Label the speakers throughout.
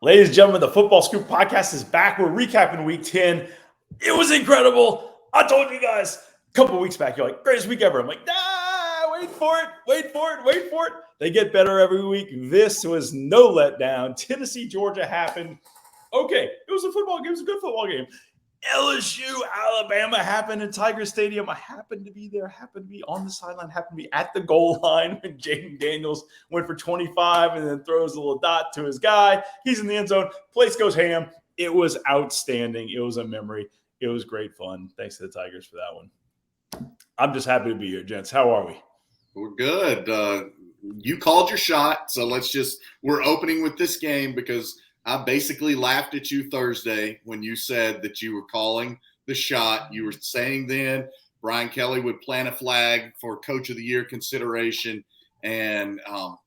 Speaker 1: Ladies and gentlemen, the FootballScoop Podcast is back. We're recapping Week 10. It was incredible. I told you guys a couple of weeks back, you're like, greatest week ever. I'm like, wait for it. They get better every week. This was no letdown. Tennessee, Georgia happened. Okay, it was a football game. It was a good football game. LSU, Alabama happened in Tiger Stadium. I happened to be there, happened to be on the sideline, happened to be at the goal line when Jaden Daniels went for 25 and then throws a little dot to his guy. He's in the end zone. Place goes ham. It was outstanding. It was a memory. It was great fun. Thanks to the Tigers for that one. I'm just happy to be here, gents. How are we?
Speaker 2: We're good. You called your shot, so we're opening with this game because I basically laughed at you Thursday when you said that you were calling the shot. You were saying then Brian Kelly would plant a flag for Coach of the Year consideration, and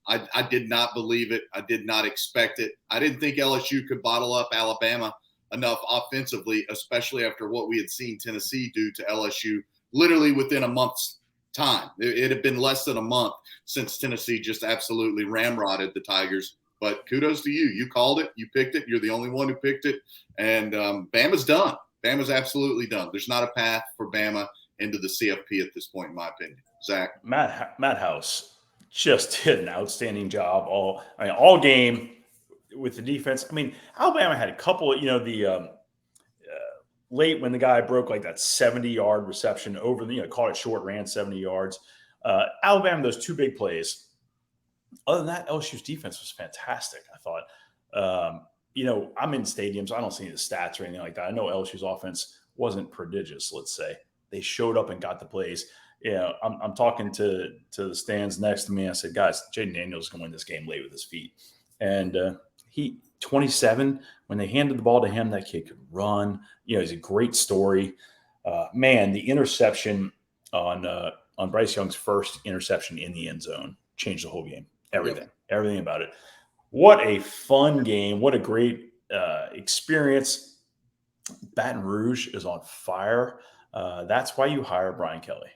Speaker 2: I did not believe it. I did not expect it. I didn't think LSU could bottle up Alabama enough offensively, especially after what we had seen Tennessee do to LSU literally within a month's time. It had been less than a month since Tennessee just absolutely ramrodded the Tigers. But kudos to you. You called it. You picked it. You're the only one who picked it. And Bama's done. Bama's absolutely done. There's not a path for Bama into the CFP at this point, in my opinion. Zach?
Speaker 1: Matt House just did an outstanding job all game with the defense. I mean, Alabama had a couple of, the late when the guy broke like that 70-yard reception over the, caught it short, ran 70 yards. Alabama, those two big plays. Other than that, LSU's defense was fantastic, I thought. I'm in stadiums. I don't see the stats or anything like that. I know LSU's offense wasn't prodigious, let's say. They showed up and got the plays. I'm talking to the stands next to me. I said, guys, Jaden Daniels is going to win this game late with his feet. And he, 27, when they handed the ball to him, that kid could run. He's a great story. The interception on Bryce Young's first interception in the end zone changed the whole game. Everything about it. What a fun game. What a great experience. Baton Rouge is on fire. That's why you hire Brian Kelly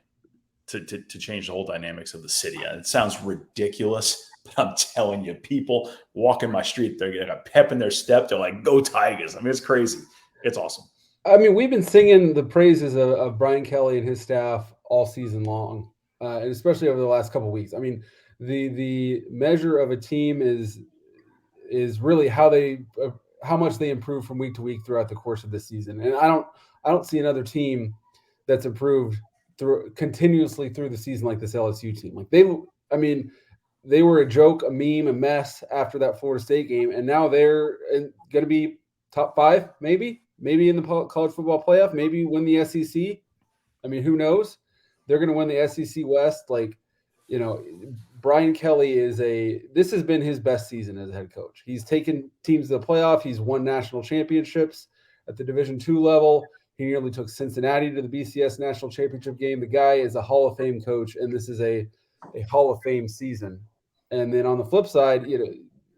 Speaker 1: to change the whole dynamics of the city. It sounds ridiculous, but I'm telling you, people walking my street, they're got a pep in their step. They're like, go Tigers. I mean, it's crazy. It's awesome.
Speaker 3: I mean, we've been singing the praises of Brian Kelly and his staff all season long, and especially over the last couple of weeks. I mean, the measure of a team is really how much they improve from week to week throughout the course of the season. And I don't see another team that's improved continuously through the season like this LSU team. Like they were a joke, a meme, a mess after that Florida State game, and now they're going to be top 5, maybe in the college football playoff, maybe win the SEC. I mean, who knows? They're going to win the SEC West. Brian Kelly this has been his best season as a head coach. He's taken teams to the playoff. He's won national championships at the Division II level. He nearly took Cincinnati to the BCS national championship game. The guy is a Hall of Fame coach, and this is a Hall of Fame season. And then on the flip side,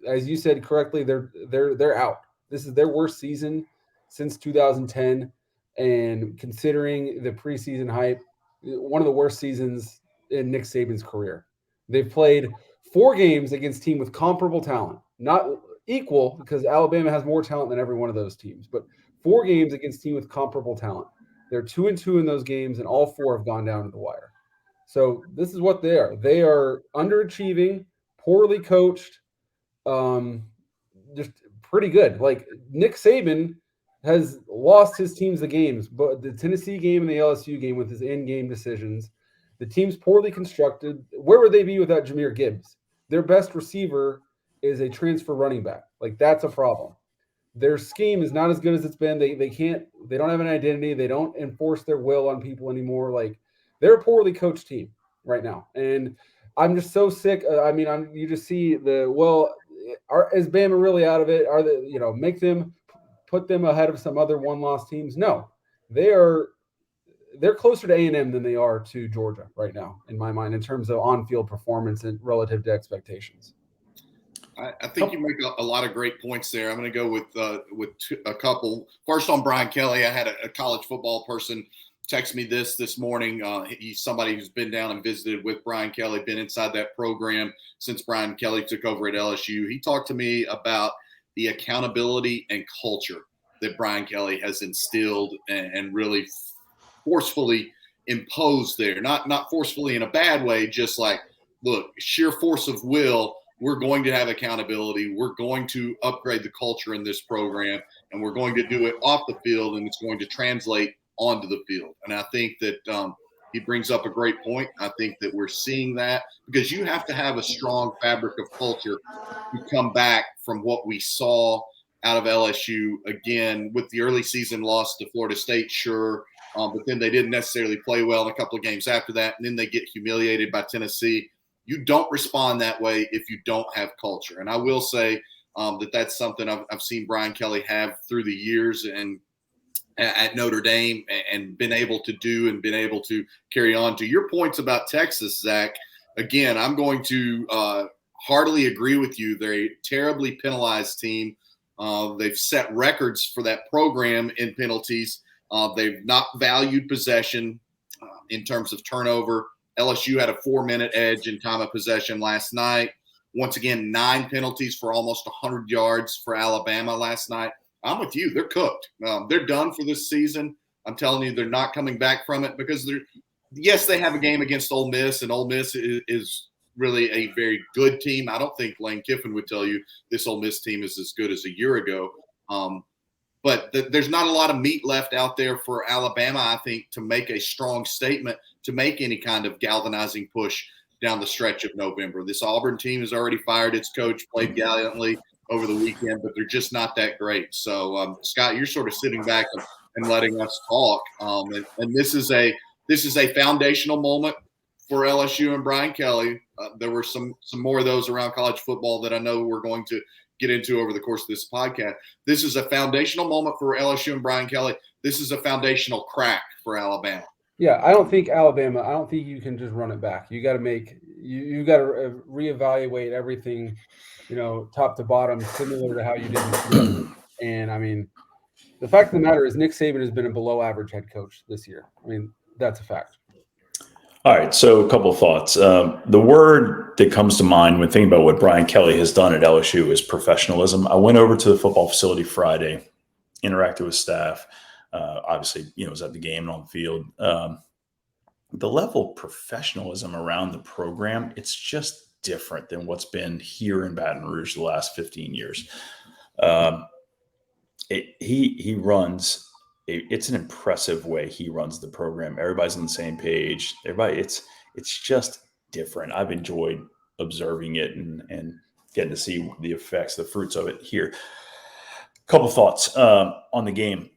Speaker 3: as you said correctly, they're out. This is their worst season since 2010, and considering the preseason hype, one of the worst seasons in Nick Saban's career. They've played 4 games against teams with comparable talent, not equal because Alabama has more talent than every one of those teams, but 4 games against teams with comparable talent. They're 2-2 in those games, and all 4 have gone down to the wire. So this is what they are. They are underachieving, poorly coached, just pretty good. Like Nick Saban has lost his teams the games, but the Tennessee game and the LSU game with his in-game decisions. The team's poorly constructed. Where would they be without Jahmyr Gibbs? Their best receiver is a transfer running back. Like, that's a problem. Their scheme is not as good as it's been. They don't have an identity. They don't enforce their will on people anymore. Like, they're a poorly coached team right now. And I'm just so sick. You just see is Bama really out of it? Are they, put them ahead of some other one-loss teams? No, they're closer to A&M than they are to Georgia right now, in my mind, in terms of on-field performance and relative to expectations.
Speaker 2: I think you make a lot of great points there. I'm going to go with a couple. First, on Brian Kelly, I had a college football person text me this morning. He's somebody who's been down and visited with Brian Kelly, been inside that program since Brian Kelly took over at LSU. He talked to me about the accountability and culture that Brian Kelly has instilled and really forcefully imposed there. Not forcefully in a bad way, just like, look, sheer force of will. We're going to have accountability. We're going to upgrade the culture in this program, and we're going to do it off the field, and it's going to translate onto the field. And I think that he brings up a great point. I think that we're seeing that because you have to have a strong fabric of culture to come back from what we saw out of LSU, again, with the early season loss to Florida State, sure, but then they didn't necessarily play well in a couple of games after that, and then they get humiliated by Tennessee. You don't respond that way if you don't have culture. And I will say that's something I've seen Brian Kelly have through the years and at Notre Dame and been able to do and been able to carry on. To your points about Texas, Zach, again, I'm going to heartily agree with you. They're a terribly penalized team. They've set records for that program in penalties. They've not valued possession in terms of turnover. LSU had a 4-minute edge in time of possession last night. Once again, 9 penalties for almost 100 yards for Alabama last night. I'm with you. They're cooked. They're done for this season. I'm telling you, they're not coming back from it because yes, they have a game against Ole Miss, and Ole Miss is really a very good team. I don't think Lane Kiffin would tell you this Ole Miss team is as good as a year ago. But there's not a lot of meat left out there for Alabama, I think, to make a strong statement, to make any kind of galvanizing push down the stretch of November. This Auburn team has already fired its coach, played gallantly over the weekend, but they're just not that great. So, Scott, you're sort of sitting back and letting us talk. And this is a foundational moment for LSU and Brian Kelly. There were some more of those around college football that I know we're going to get into over the course of this podcast. This is a foundational moment for LSU and Brian Kelly. This is a foundational crack for Alabama.
Speaker 3: Yeah, I don't think you can just run it back. You got to you got to reevaluate everything, top to bottom, similar to how you did. And I mean, the fact of the matter is Nick Saban has been a below average head coach this year. I mean, that's a fact.
Speaker 1: All right, so a couple of thoughts. The word that comes to mind when thinking about what Brian Kelly has done at LSU is professionalism. I went over to the football facility Friday, interacted with staff. Obviously, was at the game and on the field. The level of professionalism around the program, it's just different than what's been here in Baton Rouge the last 15 years. He runs. It's an impressive way he runs the program. Everybody's on the same page. It's just different. I've enjoyed observing it and getting to see the effects, the fruits of it here. A couple thoughts on the game.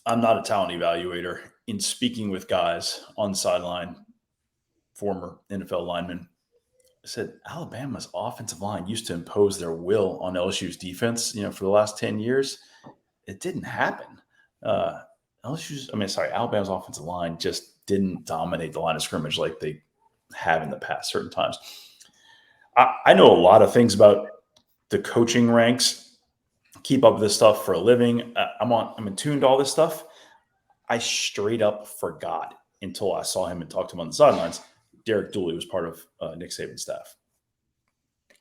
Speaker 1: I'm not a talent evaluator. In speaking with guys on the sideline, former NFL linemen, I said Alabama's offensive line used to impose their will on LSU's defense, for the last 10 years. It didn't happen. Alabama's offensive line just didn't dominate the line of scrimmage like they have in the past certain times. I know a lot of things about the coaching ranks, keep up with this stuff for a living. I'm in tune to all this stuff. I straight up forgot until I saw him and talked to him on the sidelines. Derek Dooley was part of Nick Saban's staff.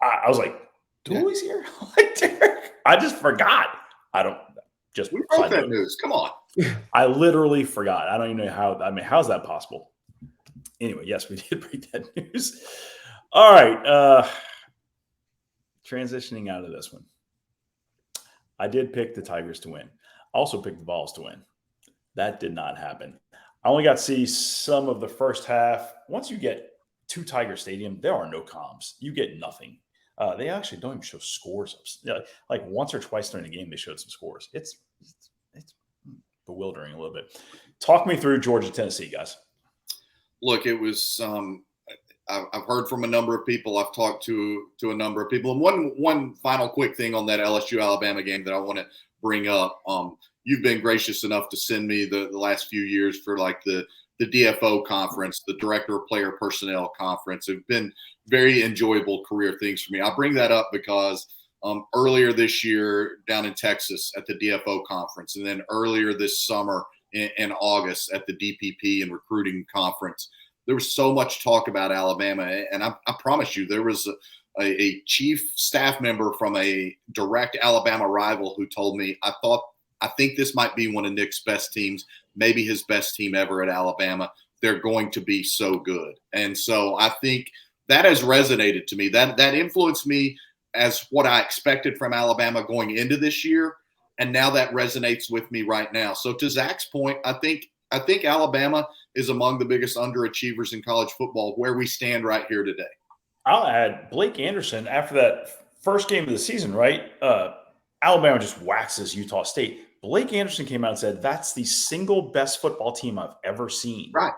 Speaker 1: I was like, Dooley's here? Like, Derek? I just forgot.
Speaker 2: We broke that news. Come on.
Speaker 1: I literally forgot. I don't even know how. I mean, how's that possible? Anyway, yes, we did break that news. All right. Transitioning out of this one. I did pick the Tigers to win. I also picked the Vols to win. That did not happen. I only got to see some of the first half. Once you get to Tiger Stadium, there are no comms. You get nothing. They actually don't even show scores. Like once or twice during the game, they showed some scores. It's bewildering a little bit. Talk me through Georgia, Tennessee, guys.
Speaker 2: Look, it was I've heard from a number of people. I've talked to a number of people. And one final quick thing on that LSU-Alabama game that I want to bring up. You've been gracious enough to send me the last few years for like the DFO conference, the Director of Player Personnel conference. Have been very enjoyable career things for me. I bring that up because earlier this year down in Texas at the DFO conference, and then earlier this summer in August at the DPP and recruiting conference, there was so much talk about Alabama. And I promise you, there was a chief staff member from a direct Alabama rival who told me, I think this might be one of Nick's best teams, maybe his best team ever at Alabama. They're going to be so good. And so I think that has resonated to me. That influenced me as what I expected from Alabama going into this year. And now that resonates with me right now. So to Zach's point, I think Alabama is among the biggest underachievers in college football where we stand right here today.
Speaker 1: I'll add Blake Anderson after that first game of the season, right? Alabama just waxes Utah State. Blake Anderson came out and said, that's the single best football team I've ever seen.
Speaker 2: Right.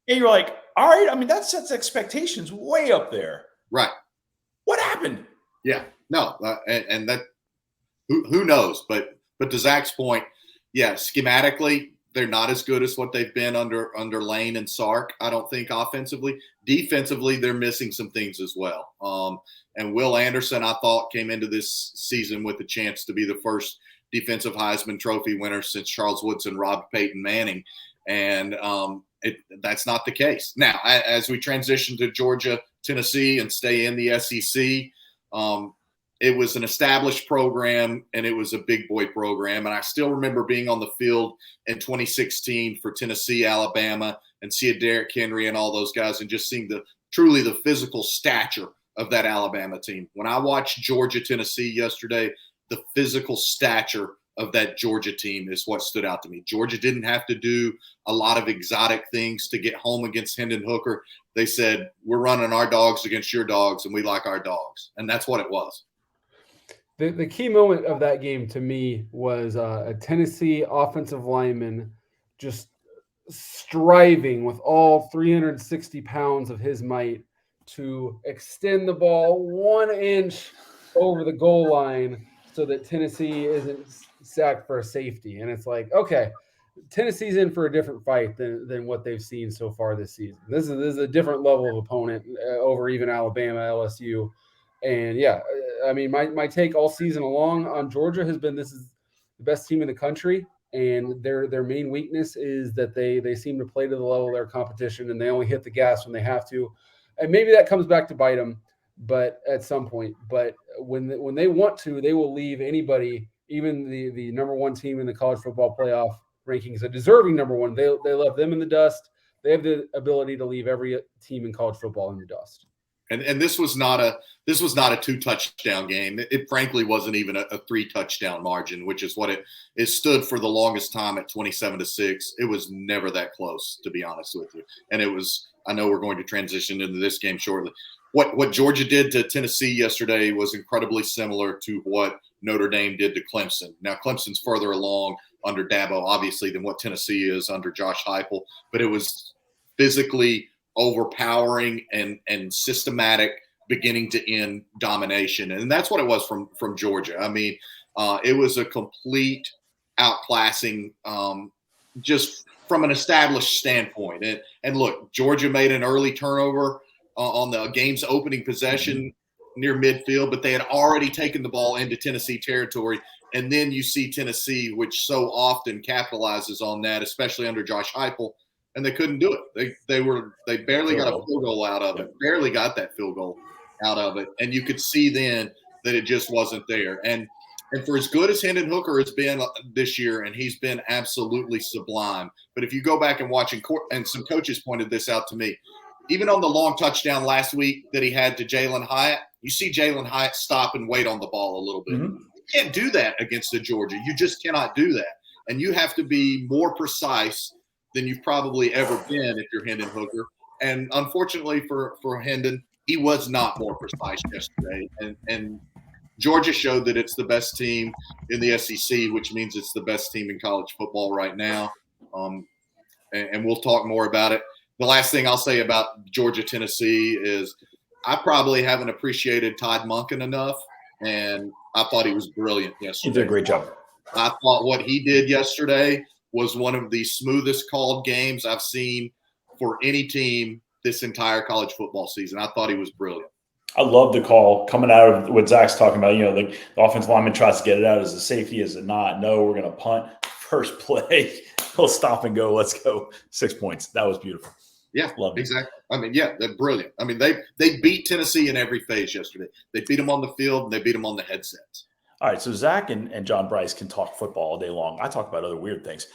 Speaker 1: And you're like, all right, I mean, that sets expectations way up there.
Speaker 2: Right.
Speaker 1: What happened?
Speaker 2: Yeah. No. And that, who knows? But to Zach's point, yeah, schematically, they're not as good as what they've been under Lane and Sark, I don't think, offensively. Defensively, they're missing some things as well. And Will Anderson, I thought, came into this season with a chance to be the first defensive Heisman Trophy winner since Charles Woodson robbed Peyton Manning. And that's not the case. Now, as we transition to Georgia, Tennessee, and stay in the SEC, it was an established program, and it was a big boy program. And I still remember being on the field in 2016 for Tennessee, Alabama, and seeing Derrick Henry and all those guys and just seeing truly the physical stature of that Alabama team. When I watched Georgia, Tennessee yesterday, the physical stature of that Georgia team is what stood out to me. Georgia didn't have to do a lot of exotic things to get home against Hendon Hooker. They said, we're running our dogs against your dogs, and we like our dogs. And that's what it was.
Speaker 3: The key moment of that game to me was a Tennessee offensive lineman just striving with all 360 pounds of his might to extend the ball 1 inch over the goal line so that Tennessee isn't sacked for a safety. And it's like, okay, Tennessee's in for a different fight than what they've seen so far this season. This is a different level of opponent over even Alabama, LSU. And yeah, I mean, my take all season long on Georgia has been this is the best team in the country, and their main weakness is that they seem to play to the level of their competition, and they only hit the gas when they have to. And maybe that comes back to bite them, but at some point. But when they want to, they will leave anybody, even the number one team in the college football playoff rankings, a deserving number one. They left them in the dust. They have the ability to leave every team in college football in the dust.
Speaker 2: And this was not a 2-touchdown game. It frankly wasn't even a 3-touchdown margin, which is what it stood for the longest time at 27-6. It was never that close, to be honest with you. And it was. I know we're going to transition into this game shortly. What Georgia did to Tennessee yesterday was incredibly similar to what Notre Dame did to Clemson. Now Clemson's further along under Dabo, obviously, than what Tennessee is under Josh Heupel, but it was physically overpowering and systematic beginning to end domination. And that's what it was from Georgia. I mean, it was a complete outclassing just from an established standpoint. And look, Georgia made an early turnover on the game's opening possession near midfield, but they had already taken the ball into Tennessee territory. And then you see Tennessee, which so often capitalizes on that, especially under Josh Heupel, and they couldn't do it. They barely got a field goal out of it. Barely got that field goal out of it. And you could see then that it just wasn't there. And for as good as Hendon Hooker has been this year, and he's been absolutely sublime, but if you go back and watch, and some coaches pointed this out to me, even on the long touchdown last week that he had to Jalen Hyatt, you see Jalen Hyatt stop and wait on the ball a little bit. Mm-hmm. You can't do that against the Georgia. You just cannot do that. And you have to be more precise than you've probably ever been if you're Hendon Hooker. And unfortunately for Hendon, he was not more precise yesterday. And Georgia showed that it's the best team in the SEC, which means it's the best team in college football right now. And we'll talk more about it. The last thing I'll say about Georgia, Tennessee is I probably haven't appreciated Todd Monken enough, and I thought he was brilliant yesterday.
Speaker 1: He did a great job.
Speaker 2: I thought what he did yesterday was one of the smoothest called games I've seen for any team this entire college football season. I thought he was brilliant.
Speaker 1: I love the call coming out of what Zach's talking about. You know, the offensive lineman tries to get it out as a safety, is it not? No, we're going to punt. First play, he'll stop and go. Let's go. 6 points. That was beautiful.
Speaker 2: Yeah,
Speaker 1: Loved it.
Speaker 2: exactly. I mean, yeah, they're brilliant. I mean, they beat Tennessee in every phase yesterday. They beat them on the field and they beat them on the headsets.
Speaker 1: All right, so Zach and John Bryce can talk football all day long. I talk about other weird things.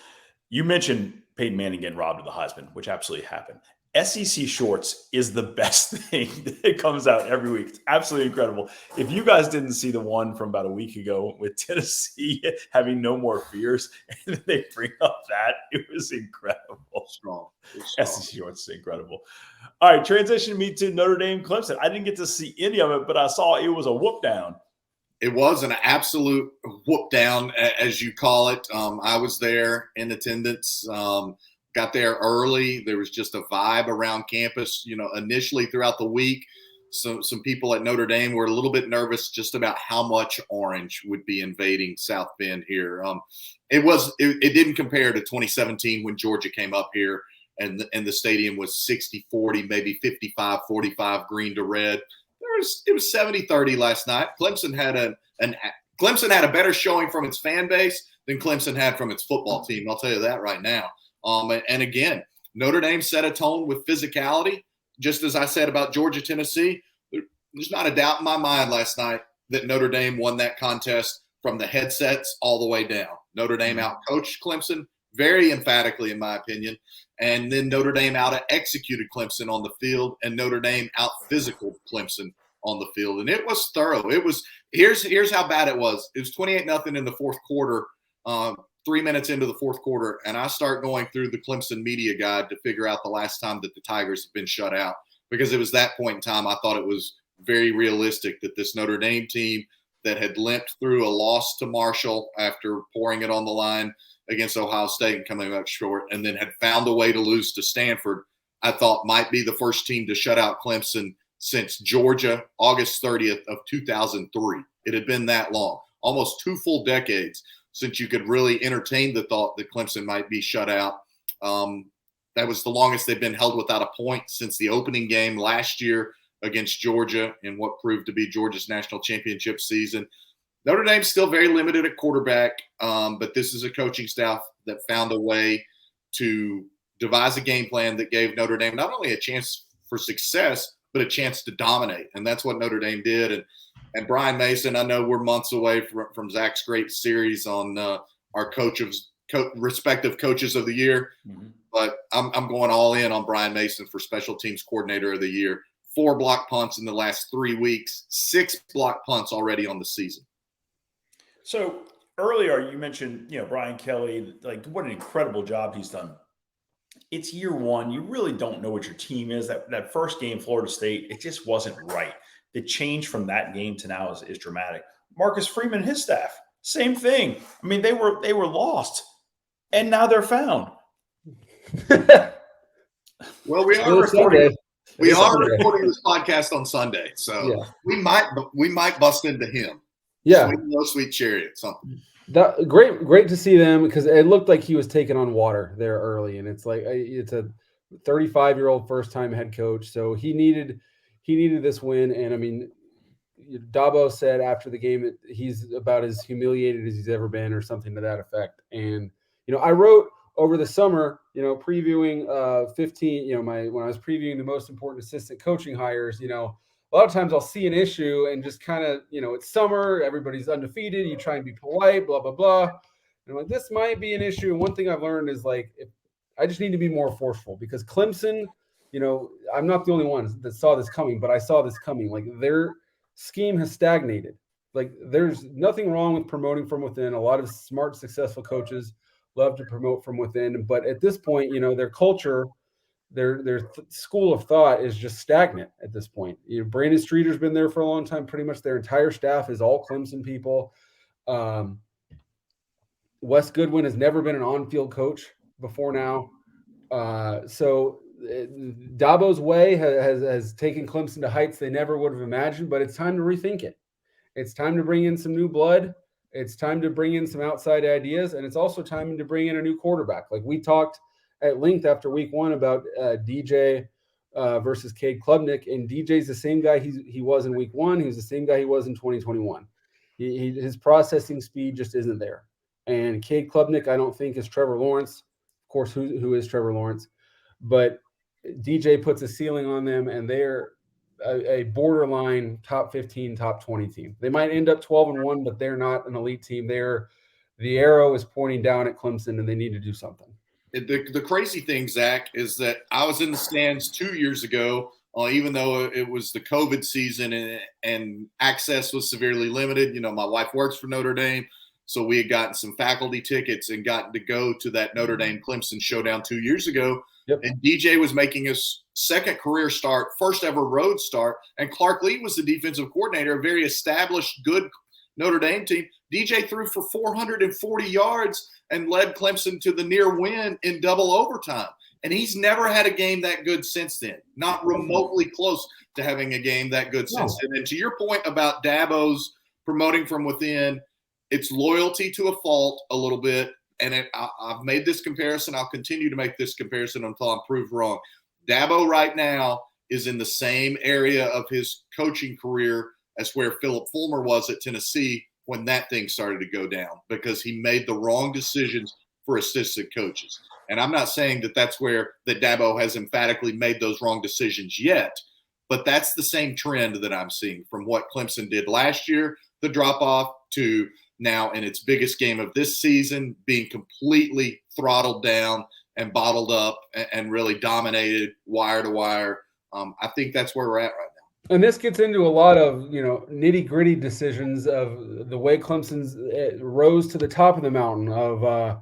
Speaker 1: You mentioned Peyton Manning getting robbed of the Heisman, which absolutely happened. SEC Shorts is the best thing that comes out every week. It's absolutely incredible. If you guys didn't see the one from about a week ago with Tennessee having no more fears, and then they bring up that, it was incredible.
Speaker 2: Strong.
Speaker 1: SEC Shorts is incredible. All right, transition me to Notre Dame Clemson. I didn't get to see any of it, but I saw it was a whoop down.
Speaker 2: It was an absolute whoop down, as you call it. I was there in attendance. Got there early. There was just a vibe around campus. Initially throughout the week, some people at Notre Dame were a little bit nervous just about how much orange would be invading South Bend here. It didn't compare to 2017 when Georgia came up here and the stadium was 60-40, maybe 55-45 green to red. It was 70-30 last night. Clemson had a better showing from its fan base than Clemson had from its football team. I'll tell you that right now. And again, Notre Dame set a tone with physicality. Just as I said about Georgia, Tennessee, there's not a doubt in my mind last night that Notre Dame won that contest from the headsets all the way down. Notre Dame outcoached Clemson very emphatically, in my opinion. And then Notre Dame out-executed Clemson on the field, and Notre Dame out-physical Clemson on the field. And it was thorough. Here's how bad it was. It was 28-0 in the fourth quarter, 3 minutes into the fourth quarter, and I start going through the Clemson media guide to figure out the last time that the Tigers have been shut out, because it was that point in time I thought it was very realistic that this Notre Dame team that had limped through a loss to Marshall after pouring it on the line against Ohio State and coming up short, and then had found a way to lose to Stanford, I thought might be the first team to shut out Clemson since Georgia, August 30th of 2003. It had been that long, almost 2 full decades since you could really entertain the thought that Clemson might be shut out. That was the longest they've been held without a point since the opening game last year against Georgia in what proved to be Georgia's national championship season. Notre Dame's still very limited at quarterback, but this is a coaching staff that found a way to devise a game plan that gave Notre Dame not only a chance for success, but a chance to dominate. And that's what Notre Dame did. And Brian Mason, I know we're months away from Zach's great series on our respective coaches of the year, but I'm going all in on Brian Mason for special teams coordinator of the year. 4 block punts in the last 3 weeks, 6 block punts already on the season.
Speaker 1: So earlier you mentioned, Brian Kelly, like what an incredible job he's done. It's year one. You really don't know what your team is. That first game, Florida State, it just wasn't right. The change from that game to now is dramatic. Marcus Freeman and his staff, same thing. I mean, they were lost, and now they're found.
Speaker 2: Well, we are recording this podcast on Sunday, so yeah. we might bust into him.
Speaker 3: Yeah,
Speaker 2: sweet chariot, something.
Speaker 3: Great to see them, because it looked like he was taking on water there early, and it's like it's a 35-year-old first-time head coach, so he needed this win. And I mean, Dabo said after the game that he's about as humiliated as he's ever been, or something to that effect. And I wrote over the summer, previewing 15, when I was previewing the most important assistant coaching hires, a lot of times I'll see an issue and just kind of, it's summer, everybody's undefeated, you try and be polite, blah, blah, blah. And I'm like, this might be an issue. And one thing I've learned is I just need to be more forceful, because Clemson, I'm not the only one that saw this coming, but I saw this coming. Like, their scheme has stagnated. Like, there's nothing wrong with promoting from within. A lot of smart, successful coaches love to promote from within. But at this point, their culture, their school of thought is just stagnant at this point. Brandon Streeter's been there for a long time. Pretty much their entire staff is all Clemson people. Wes Goodwin has never been an on-field coach before now. So Dabo's way has taken Clemson to heights they never would have imagined, but it's time to rethink it. It's time to bring in some new blood. It's time to bring in some outside ideas, and it's also time to bring in a new quarterback. Like, we talked at length after week one about DJ versus Cade Klubnik, and DJ's the same guy he was in week one. He was the same guy he was in 2021. His processing speed just isn't there. And Cade Klubnik, I don't think, is Trevor Lawrence. Of course, who is Trevor Lawrence? But DJ puts a ceiling on them, and they're a borderline top 15, top 20 team. They might end up 12-1, but they're not an elite team. The arrow is pointing down at Clemson, and they need to do something.
Speaker 2: The crazy thing, Zach, is that I was in the stands 2 years ago, even though it was the COVID season and access was severely limited. You know, my wife works for Notre Dame, so we had gotten some faculty tickets and gotten to go to that Notre Dame Clemson showdown 2 years ago.
Speaker 3: Yep.
Speaker 2: And DJ was making his second career start, first ever road start, and Clark Lee was the defensive coordinator, a very established, good Notre Dame team. DJ threw for 440 yards and led Clemson to the near win in double overtime. And he's never had a game that good since then, not remotely close to having a game that good since then. And to your point about Dabo's promoting from within, it's loyalty to a fault a little bit. And I've made this comparison. I'll continue to make this comparison until I'm proved wrong. Dabo right now is in the same area of his coaching career as where Philip Fulmer was at Tennessee when that thing started to go down, because he made the wrong decisions for assistant coaches. And I'm not saying that that's where that Dabo has emphatically made those wrong decisions yet, but that's the same trend that I'm seeing from what Clemson did last year, the drop-off, to now in its biggest game of this season being completely throttled down and bottled up and really dominated wire to wire. I think that's where we're at right now.
Speaker 3: And this gets into a lot of, nitty-gritty decisions of the way Clemson's rose to the top of the mountain of,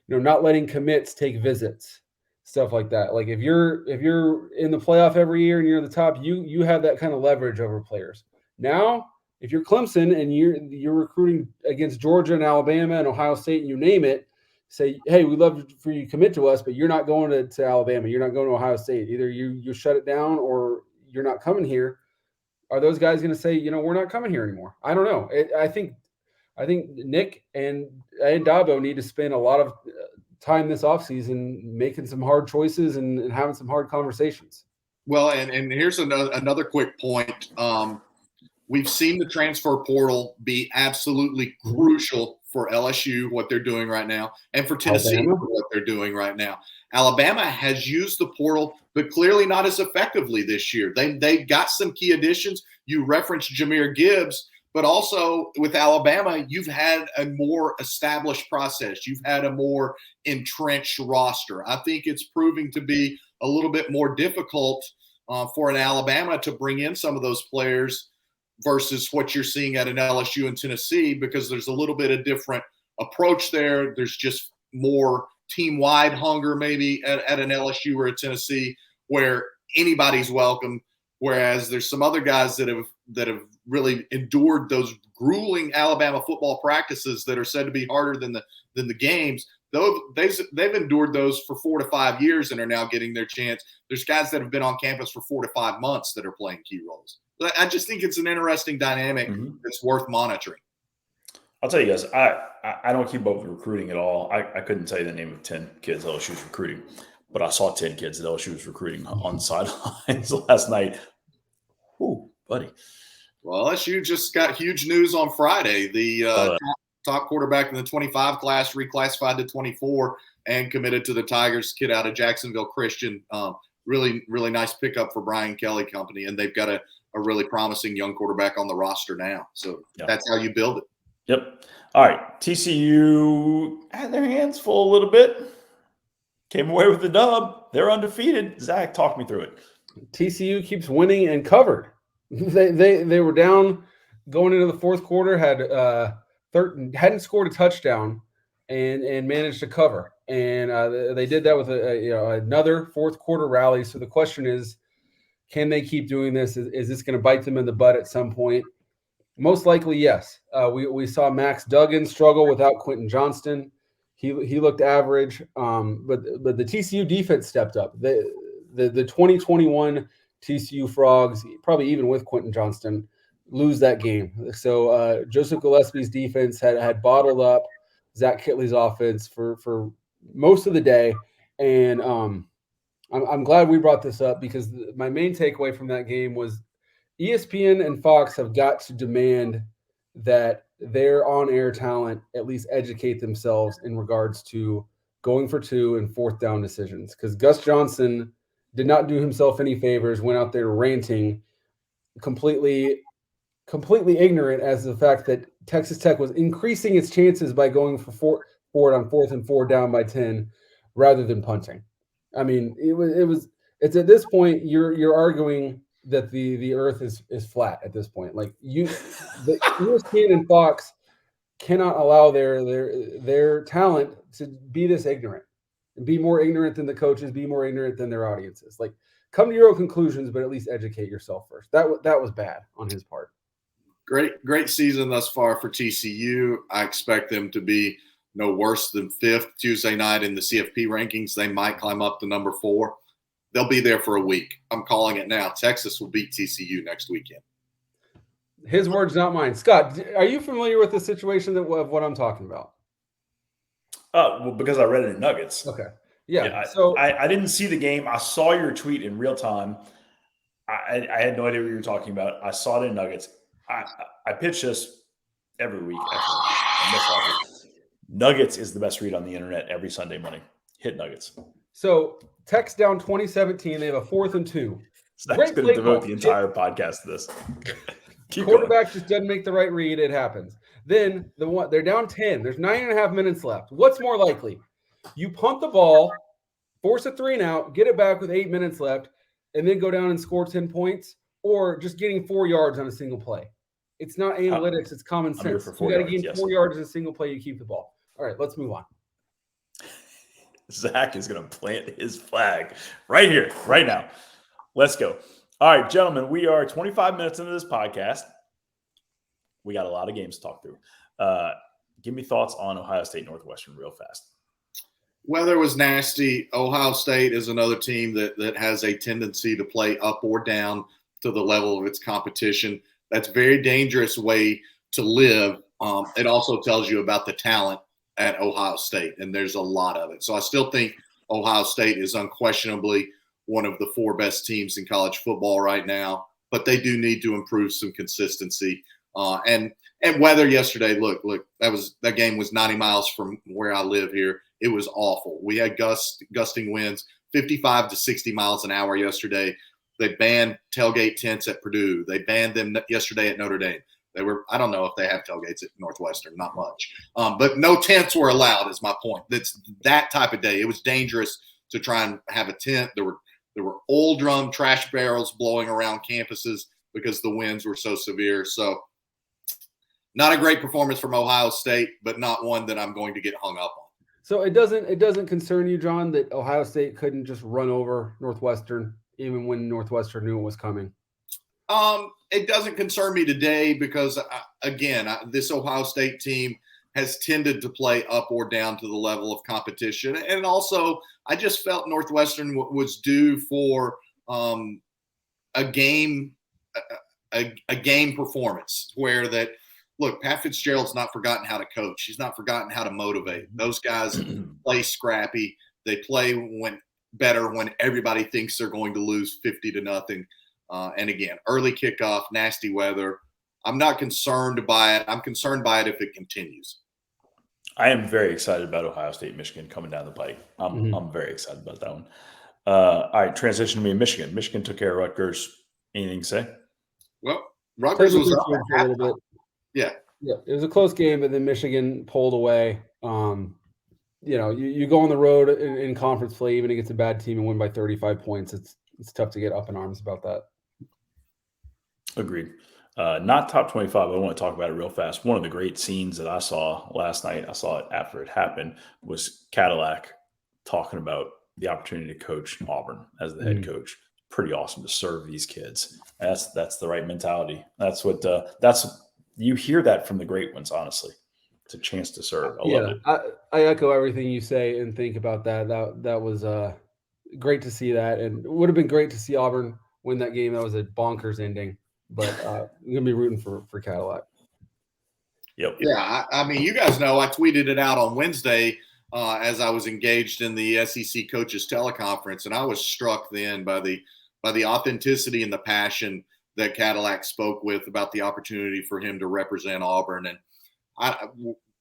Speaker 3: not letting commits take visits, stuff like that. Like if you're in the playoff every year and you're at the top, you have that kind of leverage over players. Now, if you're Clemson and you're recruiting against Georgia and Alabama and Ohio State and you name it, say, hey, we'd love for you to commit to us, but you're not going to Alabama. You're not going to Ohio State. Either you shut it down or you're not coming here. Are those guys going to say, we're not coming here anymore? I don't know. I think Nick and Dabo need to spend a lot of time this offseason making some hard choices and having some hard conversations.
Speaker 2: Well, and here's another quick point. We've seen the transfer portal be absolutely crucial for LSU, what they're doing right now, and for Tennessee, what they're doing right now. Alabama has used the portal, but clearly not as effectively this year. They got some key additions. You referenced Jahmyr Gibbs, but also with Alabama, you've had a more established process. You've had a more entrenched roster. I think it's proving to be a little bit more difficult for an Alabama to bring in some of those players versus what you're seeing at an LSU and Tennessee, because there's a little bit of different approach there. There's just more team-wide hunger maybe at an LSU or a Tennessee where anybody's welcome, whereas there's some other guys that have really endured those grueling Alabama football practices that are said to be harder than the games. Though they've endured those for 4 to 5 years and are now getting their chance. There's guys that have been on campus for 4 to 5 months that are playing key roles. I just think it's an interesting dynamic that's worth monitoring.
Speaker 1: I'll tell you guys, I don't keep up with recruiting at all. I couldn't tell you the name of 10 kids LSU was recruiting, but I saw 10 kids that LSU was recruiting on the sidelines last night. Ooh, buddy.
Speaker 2: Well, LSU just got huge news on Friday. The top quarterback in the 25 class reclassified to 24 and committed to the Tigers, kid out of Jacksonville Christian. Really, really nice pickup for Brian Kelly Company, and they've got a really promising young quarterback on the roster now. So That's how you build it.
Speaker 1: Yep. All right. TCU had their hands full a little bit. Came away with the dub. They're undefeated. Zach, talk me through it.
Speaker 3: TCU keeps winning and covered. They were down going into the fourth quarter, hadn't scored a touchdown and managed to cover. And they did that with another fourth quarter rally. So the question is, can they keep doing this? Is this going to bite them in the butt at some point? Most likely, yes. We saw Max Duggan struggle without Quentin Johnston. He looked average, but the TCU defense stepped up. The 2021 TCU Frogs, probably even with Quentin Johnston, lose that game. So Joseph Gillespie's defense had bottled up Zach Kitley's offense for most of the day, and I'm glad we brought this up because my main takeaway from that game was ESPN and Fox have got to demand that their on-air talent at least educate themselves in regards to going for two and fourth down decisions, because Gus Johnson did not do himself any favors, went out there ranting, completely ignorant as to the fact that Texas Tech was increasing its chances by going for it on 4th and 4 down by 10 rather than punting. I mean, it's at this point you're arguing that the earth is flat at this point. Like the ESPN and Fox cannot allow their talent to be this ignorant and be more ignorant than the coaches, be more ignorant than their audiences. Like, come to your own conclusions, but at least educate yourself first. That was bad on his part.
Speaker 2: Great season thus far for TCU. I expect them to be no worse than 5th Tuesday night in the CFP rankings. They might climb up to number 4. They'll be there for a week. I'm calling it now. Texas will beat TCU next weekend.
Speaker 3: His words, not mine. Scott, are you familiar with the situation of what I'm talking about?
Speaker 1: Well, because I read it in Nuggets.
Speaker 3: Okay. Yeah.
Speaker 1: So I didn't see the game. I saw your tweet in real time. I had no idea what you were talking about. I saw it in Nuggets. I pitch this every week. Actually, Nuggets is the best read on the internet every Sunday morning. Hit Nuggets.
Speaker 3: So Tech's down 2017. They have a 4th and 2.
Speaker 1: Zach's going to devote the entire podcast to this.
Speaker 3: Quarterback just doesn't make the right read. It happens. Then they're down 10. There's 9.5 minutes left. What's more likely? You punt the ball, force a 3 and out, get it back with 8 minutes left, and then go down and score 10 points, or just getting 4 yards on a single play. It's not analytics. It's common sense. You got to gain 4 yards in a single play. You keep the ball. All right, let's move on.
Speaker 1: Zach is going to plant his flag right here, right now. Let's go. All right, gentlemen, we are 25 minutes into this podcast. We got a lot of games to talk through. Give me thoughts on Ohio State Northwestern real fast.
Speaker 2: Weather was nasty. Ohio State is another team that has a tendency to play up or down to the level of its competition. That's a very dangerous way to live. It also tells you about the talent at Ohio State, and there's a lot of it. So I still think Ohio State is unquestionably one of the 4 best teams in college football right now, but they do need to improve some consistency. And weather yesterday, look, that game was 90 miles from where I live here. It was awful. We had gusting winds, 55 to 60 miles an hour yesterday. They banned tailgate tents at Purdue. They banned them yesterday at Notre Dame. I don't know if they have tailgates at Northwestern, not much. But no tents were allowed is my point. That's that type of day. It was dangerous to try and have a tent. There were old drum trash barrels blowing around campuses because the winds were so severe. So not a great performance from Ohio State, but not one that I'm going to get hung up on.
Speaker 3: So it doesn't concern you, John, that Ohio State couldn't just run over Northwestern even when Northwestern knew it was coming?
Speaker 2: It doesn't concern me today because, this Ohio State team has tended to play up or down to the level of competition. And also, I just felt Northwestern was due for a game performance where that, look, Pat Fitzgerald's not forgotten how to coach. He's not forgotten how to motivate. Those guys play scrappy. They play better when everybody thinks they're going to lose 50-0. And again, early kickoff, nasty weather. I'm not concerned by it. I'm concerned by it if it continues.
Speaker 1: I am very excited about Ohio State, Michigan coming down the pike. I'm very excited about that one. All right, transition to me, Michigan. Michigan took care of Rutgers. Anything to say?
Speaker 2: Well, Rutgers was up
Speaker 3: for a little bit.
Speaker 2: Yeah.
Speaker 3: It was a close game, but then Michigan pulled away. You go on the road in conference play, even against a bad team, and win by 35 points. It's tough to get up in arms about that.
Speaker 1: Agreed. Not top 25. I want to talk about it real fast. One of the great scenes that I saw last night, I saw it after it happened, was Cadillac talking about the opportunity to coach Auburn as the head coach. Pretty awesome to serve these kids. That's the right mentality. That's what you hear that from the great ones, honestly. It's a chance to serve. I love it.
Speaker 3: I echo everything you say and think about that. That was great to see that, and it would have been great to see Auburn win that game. That was a bonkers ending, but I'm gonna be rooting for Cadillac.
Speaker 1: Yep.
Speaker 2: Yeah, I mean, you guys know I tweeted it out on Wednesday as I was engaged in the SEC coaches teleconference, and I was struck then by the authenticity and the passion that Cadillac spoke with about the opportunity for him to represent Auburn. And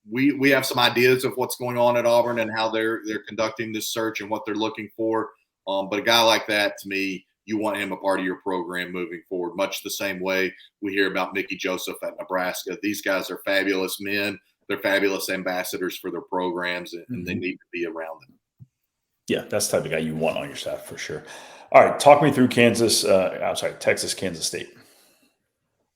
Speaker 2: we have some ideas of what's going on at Auburn and how they're conducting this search and what they're looking for. But a guy like that, to me, you want him a part of your program moving forward, much the same way we hear about Mickey Joseph at Nebraska. These guys are fabulous men. They're fabulous ambassadors for their programs, and they need to be around them.
Speaker 1: Yeah, that's the type of guy you want on your staff for sure. All right, talk me through Texas, Kansas State.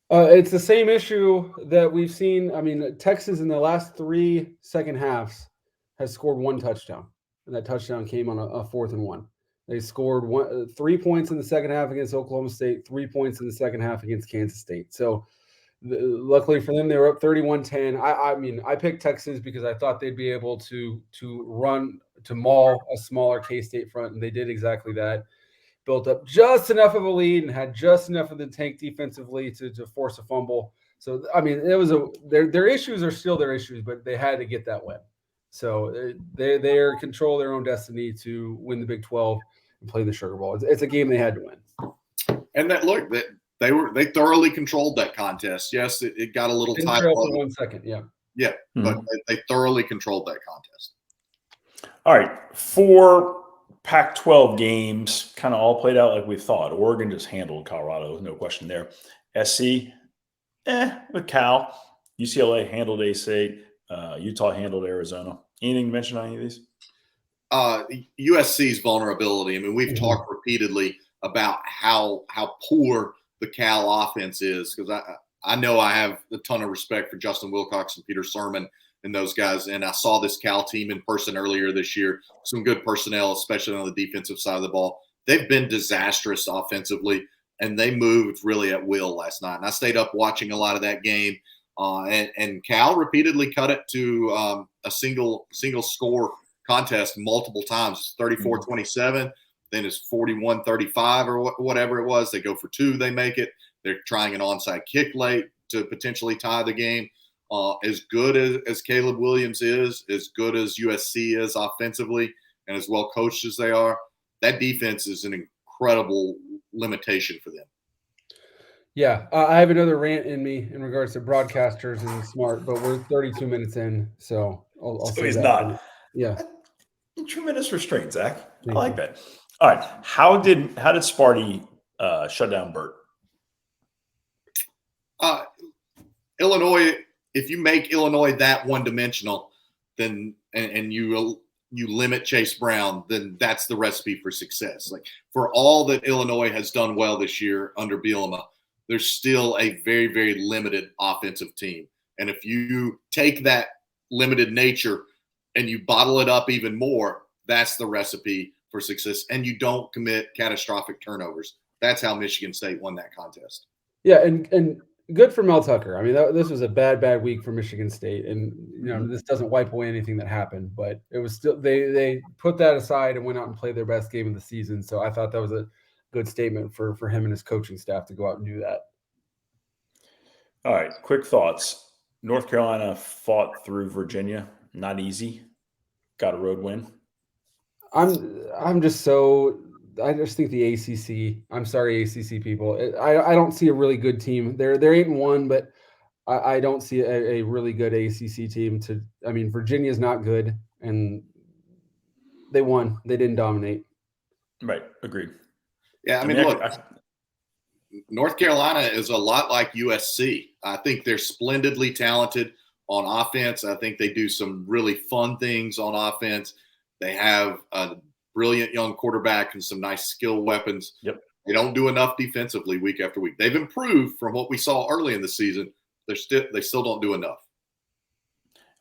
Speaker 3: It's the same issue that we've seen. I mean, Texas in the last 3 second halves has scored 1 touchdown, and that touchdown came on a 4th and 1. They scored 3 points in the second half against Oklahoma State, 3 points in the second half against Kansas State. So luckily for them, they were up 31-10. I mean, I picked Texas because I thought they'd be able to maul a smaller K-State front, and they did exactly that. Built up just enough of a lead and had just enough of the tank defensively to force a fumble. So, I mean, it was their issues are still their issues, but they had to get that win. So they are control their own destiny to win the Big 12 and play the Sugar Bowl. It's a game they had to win.
Speaker 2: And they thoroughly controlled that contest. Yes, it got a little tight
Speaker 3: for 1 second. Yeah,
Speaker 2: but they thoroughly controlled that contest.
Speaker 1: All right, 4 Pac-12 games kind of all played out like we thought. Oregon just handled Colorado, no question there. SC, with Cal. UCLA handled A-State. Utah handled Arizona. Anything to mention on any of these?
Speaker 2: USC's vulnerability. I mean, we've talked repeatedly about how poor the Cal offense is, because I know I have a ton of respect for Justin Wilcox and Peter Sermon and those guys. And I saw this Cal team in person earlier this year. Some good personnel, especially on the defensive side of the ball. They've been disastrous offensively, and they moved really at will last night. And I stayed up watching a lot of that game. And Cal repeatedly cut it to a single score contest multiple times. 34-27, then it's 41-35 or whatever it was. They go for 2, they make it. They're trying an onside kick late to potentially tie the game. As good as Caleb Williams is, as good as USC is offensively, and as well coached as they are, that defense is an incredible limitation for them.
Speaker 3: Yeah, I have another rant in me in regards to broadcasters and smart, but we're 32 minutes in, so I'll say
Speaker 1: he's
Speaker 3: that.
Speaker 1: not.
Speaker 3: Yeah.
Speaker 1: Tremendous restraint, Zach.
Speaker 3: Thank
Speaker 1: I like
Speaker 3: you.
Speaker 1: that. All right, how did Sparty shut down Burt?
Speaker 2: Illinois. If you make Illinois that one-dimensional, then and you limit Chase Brown, then that's the recipe for success. Like, for all that Illinois has done well this year under Bielema, there's still a very, very limited offensive team. And if you take that limited nature and you bottle it up even more, that's the recipe for success. And you don't commit catastrophic turnovers. That's how Michigan State won that contest.
Speaker 3: Yeah, and good for Mel Tucker. I mean, this was a bad week for Michigan State, and this doesn't wipe away anything that happened, but it was still they put that aside and went out and played their best game of the season. So I thought that was a good statement for him and his coaching staff to go out and do that.
Speaker 1: All right, quick thoughts. North Carolina fought through Virginia, not easy. Got a road win.
Speaker 3: I just think the ACC. I'm sorry, ACC people. I don't see a really good team. They're 8-1, but I don't see a really good ACC team. Virginia's not good, and they won. They didn't dominate.
Speaker 1: Right. Agreed.
Speaker 2: Yeah, look, North Carolina is a lot like USC. I think they're splendidly talented on offense. I think they do some really fun things on offense. They have a brilliant young quarterback and some nice skill weapons.
Speaker 1: Yep.
Speaker 2: They don't do enough defensively week after week. They've improved from what we saw early in the season. They still don't do enough.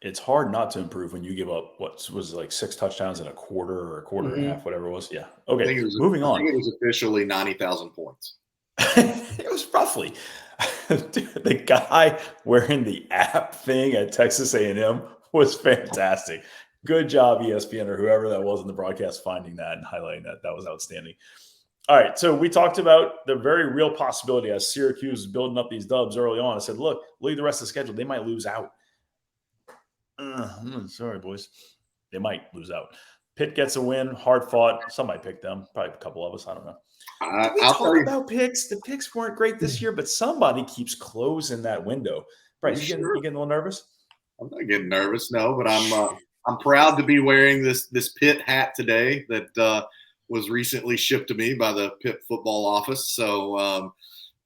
Speaker 1: It's hard not to improve when you give up what was like 6 touchdowns in a quarter or a quarter and a half, whatever it was. Yeah. Okay. Moving on.
Speaker 2: I think it was officially 90,000 points.
Speaker 1: It was roughly. Dude, the guy wearing the app thing at Texas A&M was fantastic. Good job, ESPN, or whoever that was in the broadcast, finding that and highlighting that. That was outstanding. All right, so we talked about the very real possibility as Syracuse is building up these dubs early on. I said, look at the rest of the schedule. They might lose out. Sorry, boys. They might lose out. Pitt gets a win, hard fought. Somebody picked them. Probably a couple of us. I don't know. We talk about picks. The picks weren't great this year, but somebody keeps closing that window. Bryce, you getting a little nervous?
Speaker 2: I'm not getting nervous, no, but I'm proud to be wearing this Pitt hat today that was recently shipped to me by the Pitt football office. So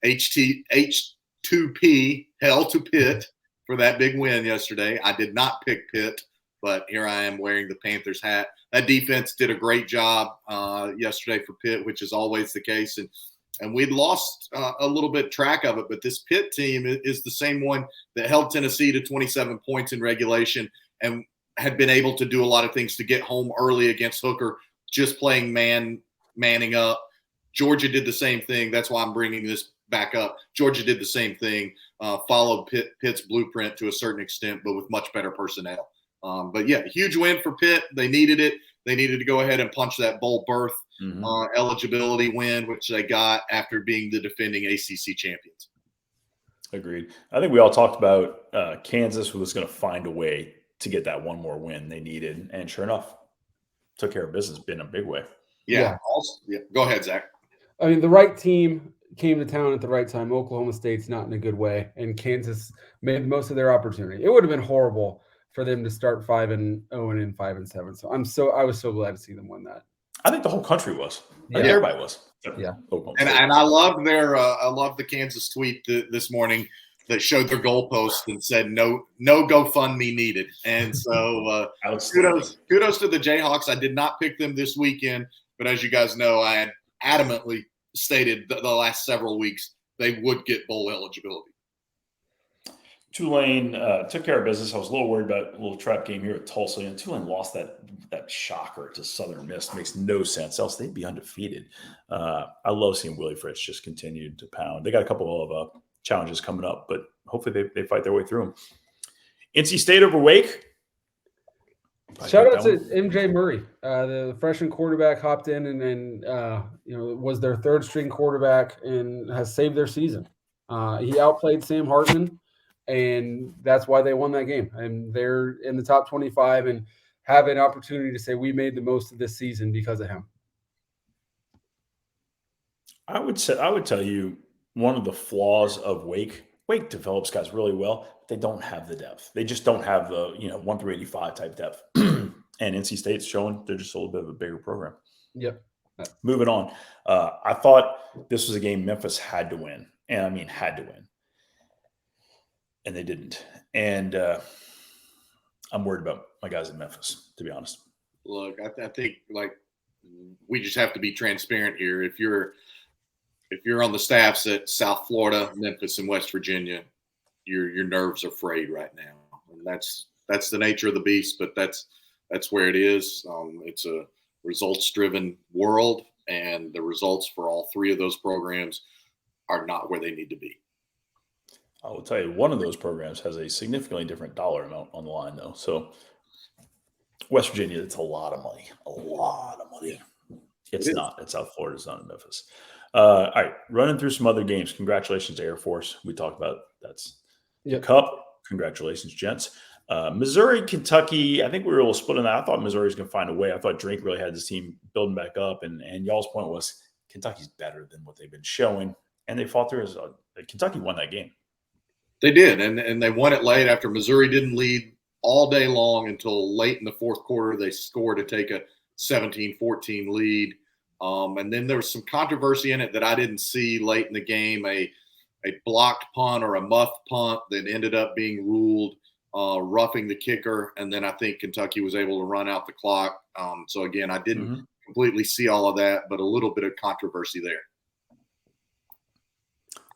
Speaker 2: H2P, hell to Pitt for that big win yesterday. I did not pick Pitt, but here I am wearing the Panthers hat. That defense did a great job yesterday for Pitt, which is always the case. And we'd lost a little bit track of it, but this Pitt team is the same one that held Tennessee to 27 points in regulation and had been able to do a lot of things to get home early against Hooker, just playing manning up. Georgia did the same thing. That's why I'm bringing this back up. Georgia did the same thing, followed Pitt's blueprint to a certain extent, but with much better personnel. But yeah, huge win for Pitt. They needed it. They needed to go ahead and punch that bowl berth eligibility win, which they got after being the defending ACC champions.
Speaker 1: Agreed. I think we all talked about Kansas was going to find a way to get that one more win they needed, and sure enough, took care of business in a big way.
Speaker 2: Yeah. Go ahead, Zach.
Speaker 3: I mean, the right team came to town at the right time. Oklahoma State's not in a good way, and Kansas made the most of their opportunity. It would have been horrible for them to start 5-0 and 5-7. So I was so glad to see them win that.
Speaker 1: I think the whole country was. I think everybody was.
Speaker 3: Yeah.
Speaker 2: And I love I love the Kansas tweet this morning that showed their goalpost and said no GoFundMe needed. And so kudos to the Jayhawks. I did not pick them this weekend, but as you guys know, I had adamantly stated the last several weeks they would get bowl eligibility.
Speaker 1: Tulane took care of business. I was a little worried about a little trap game here at Tulsa. And Tulane lost that shocker to Southern Miss. It makes no sense. Else they'd be undefeated. I love seeing Willie Fritz just continue to pound. They got a couple of challenges coming up, but hopefully they fight their way through them. NC State over Wake.
Speaker 3: Shout out to MJ Murray, the freshman quarterback, hopped in and was their third string quarterback and has saved their season. He outplayed Sam Hartman, and that's why they won that game. And they're in the top 25 and have an opportunity to say we made the most of this season because of him. I would
Speaker 1: tell you one of the flaws of Wake develops guys really well. They don't have the depth. They just don't have the 1 through 85 type depth. And NC State's showing they're just a little bit of a bigger program.
Speaker 3: Yep.
Speaker 1: Moving on. I thought this was a game Memphis had to win. And I mean had to win. And they didn't. And I'm worried about my guys in Memphis, to be honest.
Speaker 2: Look, I think we just have to be transparent here. If you're on the staffs at South Florida, Memphis, and West Virginia, your nerves are frayed right now. And that's the nature of the beast, but that's where it is. It's a results-driven world, and the results for all three of those programs are not where they need to be.
Speaker 1: I will tell you, one of those programs has a significantly different dollar amount on the line, though. So West Virginia, it's a lot of money. A lot of money. It's not. It's South Florida. It's not in Memphis. All right, running through some other games. Congratulations to Air Force. We talked about that's Cup. Congratulations, gents. Missouri, Kentucky. I think we were a little split on that. I thought Missouri was going to find a way. I thought Drake really had this team building back up, and y'all's point was Kentucky's better than what they've been showing, and they fought through. Kentucky won that game.
Speaker 2: They did, and they won it late after Missouri didn't lead all day long until late in the fourth quarter. They scored to take a 17-14 lead. And then there was some controversy in it that I didn't see late in the game, a blocked punt or a muffed punt that ended up being ruled roughing the kicker. And then I think Kentucky was able to run out the clock. So, again, I didn't completely see all of that, but a little bit of controversy there.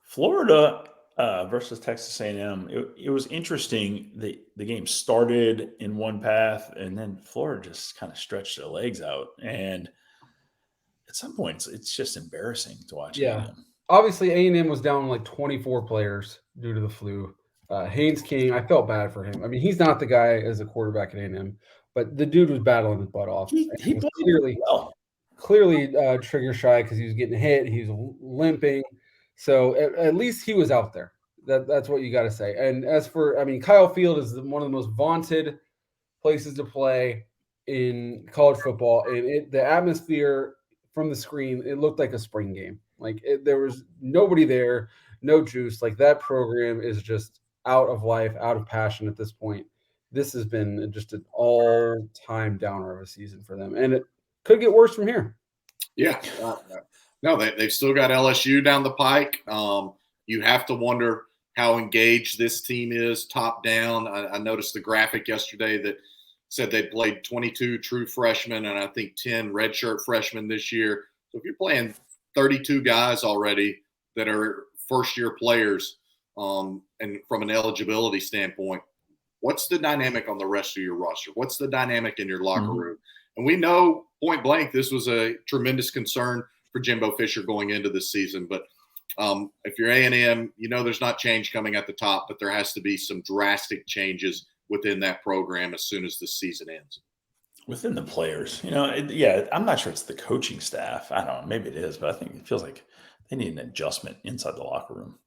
Speaker 1: Florida versus Texas A&M. It was interesting. The game started in one path, and then Florida just kind of stretched their legs out. And at some points, it's just embarrassing to watch.
Speaker 3: Yeah. Obviously, A&M was down like 24 players due to the flu. Haynes King, I felt bad for him. I mean, he's not the guy as a quarterback at A&M, but the dude was battling his butt off. He was clearly trigger shy because he was getting hit. He was limping. So at least he was out there. That's what you got to say. And as for, Kyle Field is one of the most vaunted places to play in college football. And the atmosphere from the screen, it looked like a spring game. There was nobody there, no juice. That program is just out of life, out of passion at this point. This has been just an all-time downer of a season for them. And it could get worse from here.
Speaker 2: Yeah. No, they've still got LSU down the pike. You have to wonder how engaged this team is top down. I noticed the graphic yesterday that said they played 22 true freshmen and I think 10 redshirt freshmen this year. So if you're playing 32 guys already that are first-year players, and from an eligibility standpoint, what's the dynamic on the rest of your roster? What's the dynamic in your locker room? And we know point blank this was a tremendous concern for Jimbo Fisher going into this season. But if you're A&M, you know there's not change coming at the top, but there has to be some drastic changes within that program as soon as the season ends.
Speaker 1: Within the players, yeah, I'm not sure it's the coaching staff. I don't know, maybe it is, but I think it feels like they need an adjustment inside the locker room.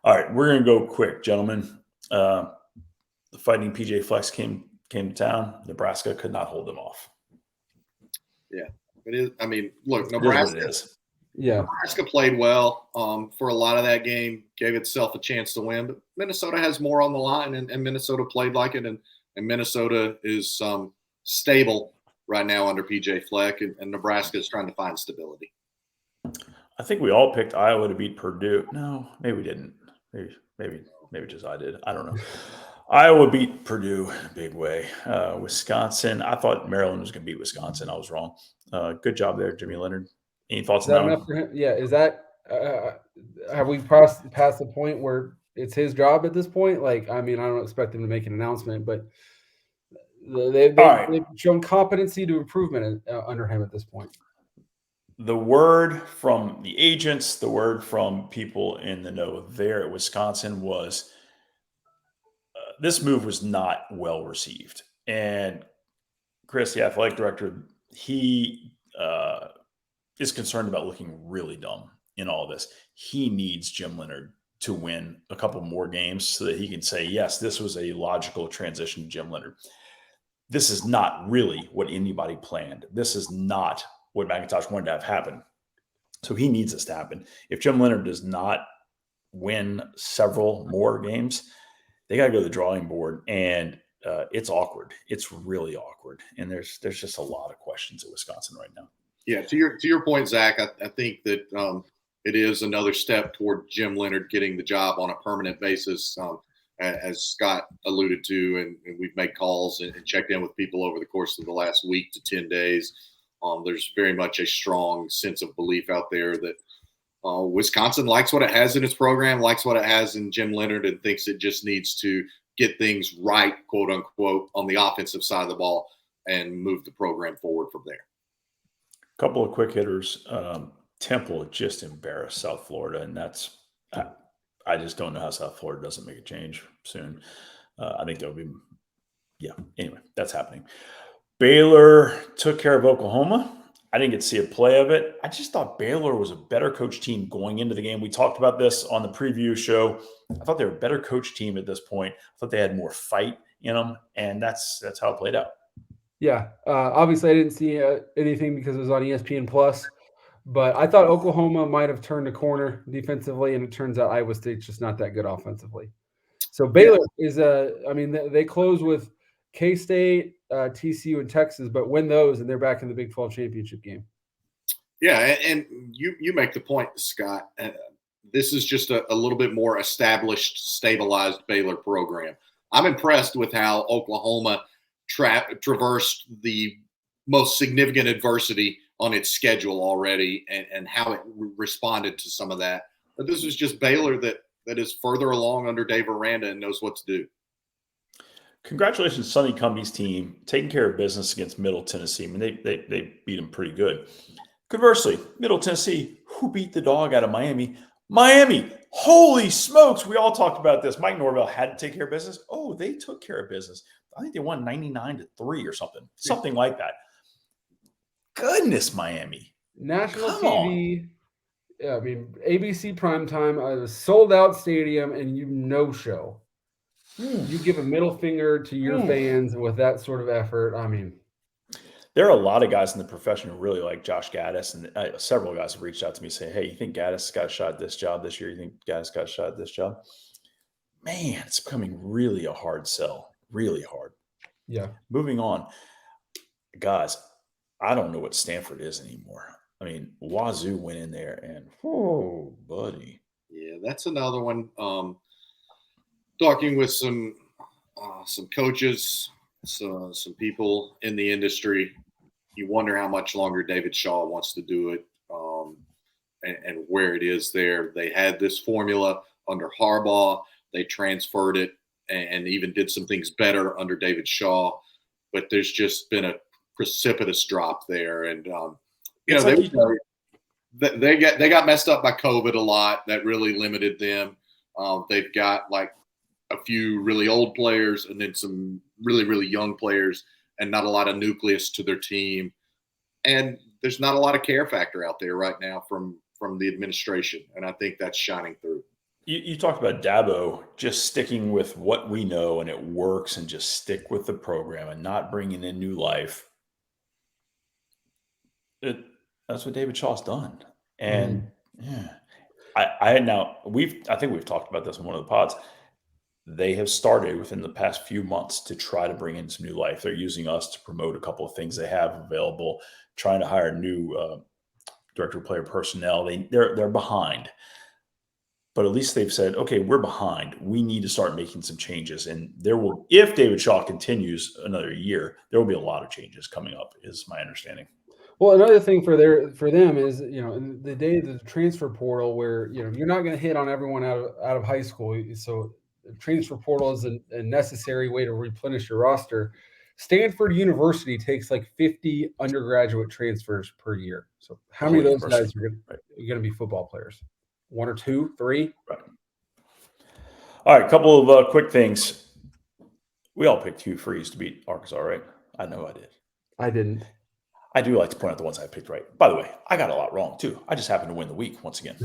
Speaker 1: All right, we're going to go quick, gentlemen. The Fighting PJ Flex came to town. Nebraska could not hold them off.
Speaker 2: Yeah, it is. I mean, look, Nebraska.
Speaker 3: Yeah,
Speaker 2: Nebraska played well for a lot of that game, gave itself a chance to win. But Minnesota has more on the line, and Minnesota played like it, and Minnesota is stable right now under PJ Fleck, and Nebraska is trying to find stability.
Speaker 1: I think we all picked Iowa to beat Purdue. No, maybe we didn't. Maybe just I did. I don't know. Iowa beat Purdue in a big way. Wisconsin, I thought Maryland was going to beat Wisconsin. I was wrong. Good job there, Jimmy Leonard. Any thoughts on that
Speaker 3: enough for him? Yeah, is that have we past the point where it's his job at this point? Like, I mean, I don't expect him to make an announcement, but they've shown competency to improvement under him at this point.
Speaker 1: The word from the agents, the word from people in the know there at Wisconsin was this move was not well received. And Chris, the athletic director, he is concerned about looking really dumb in all this. He needs Jim Leonard to win a couple more games so that he can say, yes, this was a logical transition to Jim Leonard. This is not really what anybody planned. This is not what McIntosh wanted to have happen. So he needs this to happen. If Jim Leonard does not win several more games, they got to go to the drawing board, and it's awkward. It's really awkward, and there's just a lot of questions at Wisconsin right now.
Speaker 2: Yeah, to your point, Zach, I think that it is another step toward Jim Leonard getting the job on a permanent basis, as Scott alluded to, and we've made calls and checked in with people over the course of the last week to 10 days. There's very much a strong sense of belief out there that Wisconsin likes what it has in its program, likes what it has in Jim Leonard, and thinks it just needs to get things right, quote unquote, on the offensive side of the ball and move the program forward from there.
Speaker 1: A couple of quick hitters. Temple just embarrassed South Florida, and that's I just don't know how South Florida doesn't make a change soon. I think there'll be anyway, that's happening. Baylor took care of Oklahoma. I didn't get to see a play of it. I just thought Baylor was a better coach team going into the game. We talked about this on the preview show. I thought they were a better coach team at this point. I thought they had more fight in them, and that's how it played out.
Speaker 3: Yeah, obviously I didn't see anything because it was on ESPN Plus, but I thought Oklahoma might have turned a corner defensively, and it turns out Iowa State's just not that good offensively. So Baylor is they close with K-State, TCU, and Texas, but win those, and they're back in the Big 12 championship game.
Speaker 2: Yeah, and you make the point, Scott. This is just a little bit more established, stabilized Baylor program. I'm impressed with how Oklahoma traversed the most significant adversity on its schedule already and how it responded to some of that. But this is just Baylor that is further along under Dave Aranda and knows what to do.
Speaker 1: Congratulations, Sonny Cumbie's team taking care of business against Middle Tennessee. I mean, they beat them pretty good. Conversely, Middle Tennessee, who beat the dog out of Miami? Miami, holy smokes. We all talked about this. Mike Norvell had to take care of business. Oh, they took care of business. I think they won 99-3 or something like that. Goodness, Miami.
Speaker 3: National TV. Yeah, I mean, ABC primetime, a sold-out stadium, and no-show. You give a middle finger to your fans with that sort of effort. I mean,
Speaker 1: there are a lot of guys in the profession who really like Josh Gaddis, and several guys have reached out to me saying, hey, you think Gaddis got a shot at this job this year? You think Gaddis got a shot at this job? Man, it's becoming really a hard sell. Really hard.
Speaker 3: Yeah.
Speaker 1: Moving on. Guys, I don't know what Stanford is anymore. I mean, Wazoo went in there and, oh, buddy.
Speaker 2: Yeah, that's another one. Talking with some coaches, some people in the industry, you wonder how much longer David Shaw wants to do it, and where it is there. They had this formula under Harbaugh. They transferred it and even did some things better under David Shaw. But there's just been a precipitous drop there. And, they got messed up by COVID a lot. That really limited them. They've got like a few really old players and then some really, really young players and not a lot of nucleus to their team. And there's not a lot of care factor out there right now from the administration. And I think that's shining through.
Speaker 1: You talked about Dabo just sticking with what we know and it works and just stick with the program and not bringing in new life. That's what David Shaw's done. And I think we've talked about this in one of the pods. They have started within the past few months to try to bring in some new life. They're using us to promote a couple of things they have available, trying to hire new director of player personnel. They're behind. But at least they've said, okay, we're behind. We need to start making some changes. And if David Shaw continues another year, there will be a lot of changes coming up, is my understanding.
Speaker 3: Well, another thing for them is, in the day of the transfer portal where, you're not going to hit on everyone out of high school. So the transfer portal is a necessary way to replenish your roster. Stanford University takes like 50 undergraduate transfers per year. So how many of those guys are going to be football players? 1 or 2, 3?
Speaker 1: Right. All right, a couple of quick things. We all picked Hugh Freeze to beat Arkansas, right? I know I did.
Speaker 3: I didn't.
Speaker 1: I do like to point out the ones I picked right. By the way, I got a lot wrong, too. I just happened to win the week once again.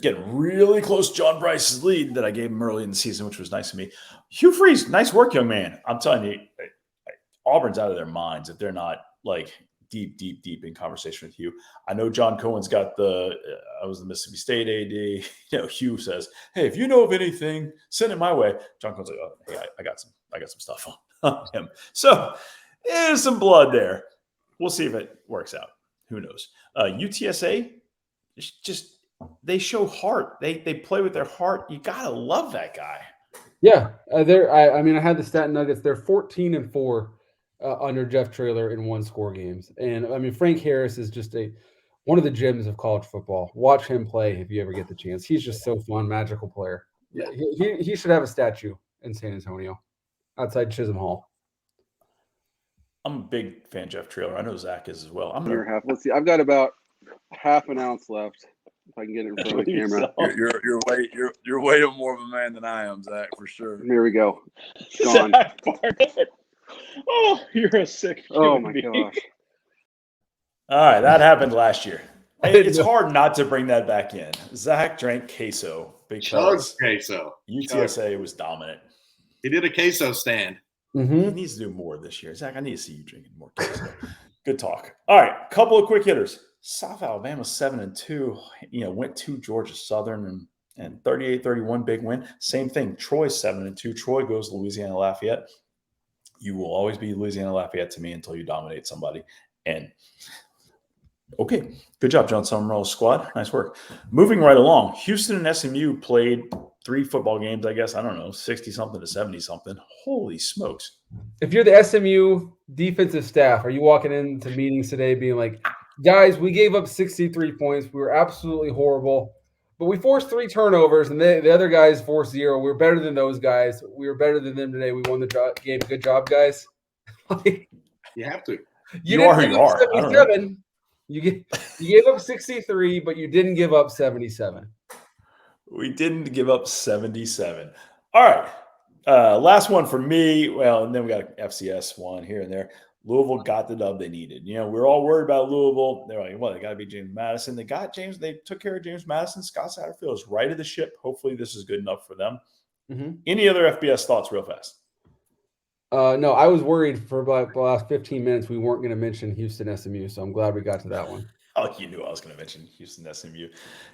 Speaker 1: Getting really close to John Bryce's lead that I gave him early in the season, which was nice of me. Hugh Freeze, nice work, young man. I'm telling you, Auburn's out of their minds if they're not, like, deep in conversation with Hugh. I know John Cohen's got I was the Mississippi State AD. Hugh says, hey, if you know of anything, send it my way. John Cohen's like, oh, hey, I got some stuff on him. So there's some blood there. We'll see if it works out. Who knows? UTSA, just they show heart. They play with their heart. You gotta love that guy.
Speaker 3: Yeah, I had the stat nuggets. They're 14-4 under Jeff Traylor in one-score games, and Frank Harris is just one of the gems of college football. Watch him play if you ever get the chance. He's just so fun, magical player. Yeah, he should have a statue in San Antonio, outside Chisholm Hall.
Speaker 1: I'm a big fan of Jeff Traylor. I know Zach is as well.
Speaker 4: Let's see. I've got about half an ounce left. If I can get it in front of the camera.
Speaker 5: You're way more of a man than I am, Zach, for sure.
Speaker 4: Here we go. It's gone.
Speaker 1: Oh, you're a sick.
Speaker 4: Oh my gosh.
Speaker 1: All right, that happened last year. It's hard not to bring that back in. Zach drank queso because UTSA was dominant.
Speaker 2: He did a queso stand.
Speaker 3: Mm-hmm.
Speaker 1: He needs to do more this year. Zach, I need to see you drinking more queso. Good talk. All right, couple of quick hitters. South Alabama 7-2. Went to Georgia Southern and 38-31 big win. Same thing. Troy 7-2. Troy goes to Louisiana Lafayette. You will always be Louisiana Lafayette to me until you dominate somebody. And okay, good job, John Summerall's squad. Nice work. Moving right along, Houston and SMU played 3 football games, I guess. I don't know, 60-something to 70-something. Holy smokes.
Speaker 3: If you're the SMU defensive staff, are you walking into meetings today being like, guys, we gave up 63 points. We were absolutely horrible. But we forced 3 turnovers, and the other guys forced 0. We were better than those guys. We were better than them today. We won the game. Good job, guys.
Speaker 2: You have to.
Speaker 1: You are who you are.
Speaker 3: 77. You gave up 63, but you didn't give up 77.
Speaker 1: We didn't give up 77. All right. Last one for me. Well, and then we got an FCS one here and there. Louisville got the dub they needed. We're all worried about Louisville. They're like, well, they got to be James Madison. They took care of James Madison. Scott Satterfield is right of the ship. Hopefully this is good enough for them. Mm-hmm. Any other FBS thoughts real fast?
Speaker 3: No, I was worried for about the last 15 minutes we weren't going to mention Houston SMU, so I'm glad we got to that one.
Speaker 1: Oh, you knew I was going to mention Houston SMU.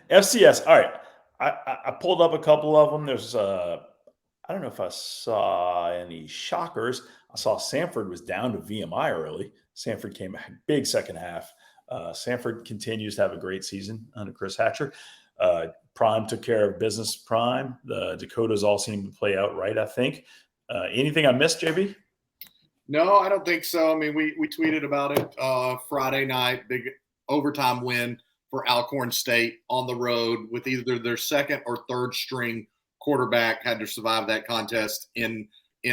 Speaker 1: FCS, all right. I pulled up a couple of them. There's I don't know if I saw any shockers. I saw Samford was down to VMI early. Samford came back big second half. Sanford continues to have a great season under Chris Hatcher. Prime took care of business prime. The Dakotas all seem to play out right, I think. Anything I missed, JB?
Speaker 2: No, I don't think so. I mean, we tweeted about it Friday night, big overtime win for Alcorn State on the road with either their second or third string quarterback had to survive that contest in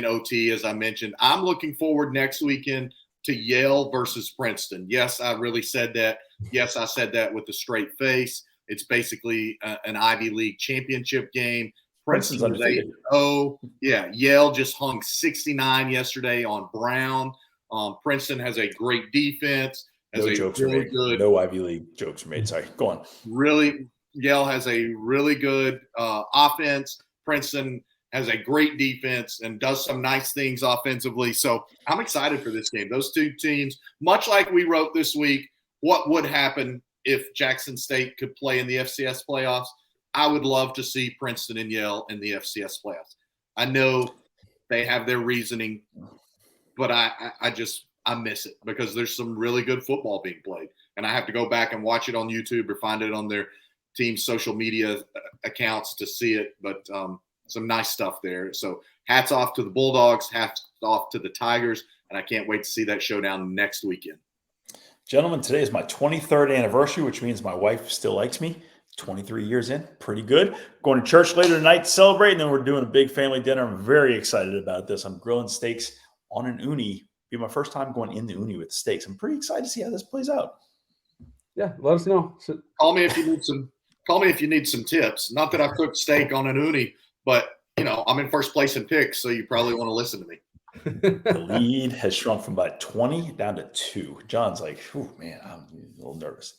Speaker 2: OT, as I mentioned. I'm looking forward next weekend to Yale versus Princeton. Yes, I really said that. Yes, I said that with a straight face. It's basically an Ivy League championship game.
Speaker 1: Princeton's undefeated.
Speaker 2: Yeah, Yale just hung 69 yesterday on Brown. Princeton has a great defense.
Speaker 1: No jokes are made. No Ivy League jokes are made. Sorry, go on.
Speaker 2: Really, Yale has a really good offense. Princeton has a great defense and does some nice things offensively. So I'm excited for this game. Those two teams, much like we wrote this week, what would happen if Jackson State could play in the FCS playoffs? I would love to see Princeton and Yale in the FCS playoffs. I know they have their reasoning, but I miss it because there's some really good football being played. And I have to go back and watch it on YouTube or find it on their team's social media accounts to see it. But some nice stuff there. So hats off to the Bulldogs, hats off to the Tigers, and I can't wait to see that showdown next weekend.
Speaker 1: Gentlemen, today is my 23rd anniversary, which means my wife still likes me. 23 years in, pretty good. Going to church later tonight to celebrate, and then we're doing a big family dinner. I'm very excited about this. I'm grilling steaks on an uni. It'll be my first time going in the uni with steaks. I'm pretty excited to see how this plays out.
Speaker 3: Yeah, let us know.
Speaker 2: Call me if you need some. Call me if you need some tips. Not that I cooked steak on an uni, but I'm in first place in picks, so you probably want to listen to me.
Speaker 1: The lead has shrunk from about 20 down to 2. John's like, "Ooh, man, I'm a little nervous."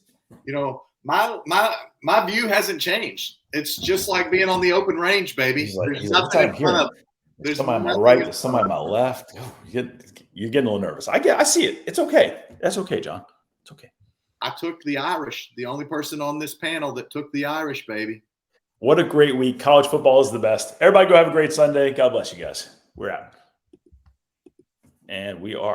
Speaker 2: My view hasn't changed. It's just like being on the open range, baby.
Speaker 1: There's nothing in front of. There's somebody on my right. There's somebody on my left. Oh, you're getting a little nervous. I see it. It's okay. That's okay, John. It's okay.
Speaker 2: I took the Irish. The only person on this panel that took the Irish, baby.
Speaker 1: What a great week. College football is the best. Everybody go have a great Sunday. God bless you guys. We're out. And we are